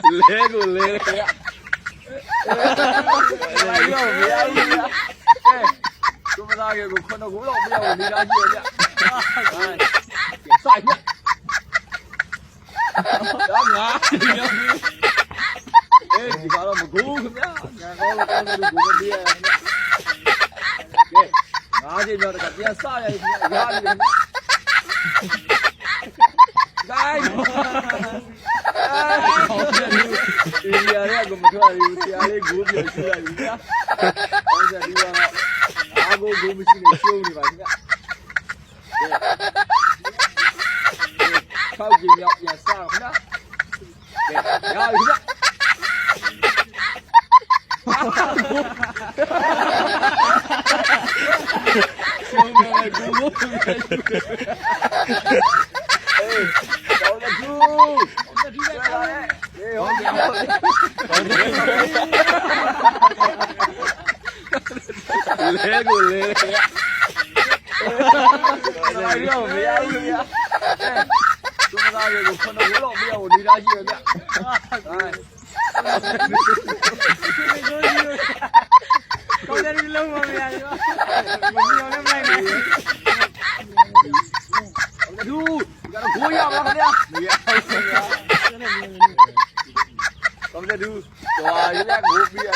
ကိုလဲရအဲ့ရောမရဘူးဗျာကိုမသားကကိုခွန်းတော့ကိုတော့မရဘူးနေသားကြီးရဗျစိုက်ရတော့ငါဒီကတော့မကူခင်ဗျာညာကောင်းလို့ကောင်းတယ်ကိုမပြေးရကဲငါးချိန်မြောက်တကပြန်စရည်ခင်ဗျာရတယ်ဂိုင်းဒီရရကမထွက်ဘူးဆရာလေးကိုပြောရှိရပြီဗျာဟောဆက်ဒီကတော့အားကိုကိုမရှိနေရှုံးနေပါခင်ဗျာ6ချိန်မြောက်ပြန်စတော့ခင်ဗျာကဲရပြီဗျာရှုံးနေတယ်ကိုကိုအေးတော်လည်းကူဒီကလည်းဟောပြန်လေကိုလေအဲ့ရောမရဘူးဗျာသူမသားကိုခဏလို့မရဘူးနေသားရှိရဗျာကောင်းတယ်လုံးမမရဘူးမပြောလည်းမလိုက်နိုင်ဘူးသူကတော့ကိုရပါခင်ဗျာမရဘူးခင်ဗျာကောင်းတယ်သူတော်ရရကိုပြီးရ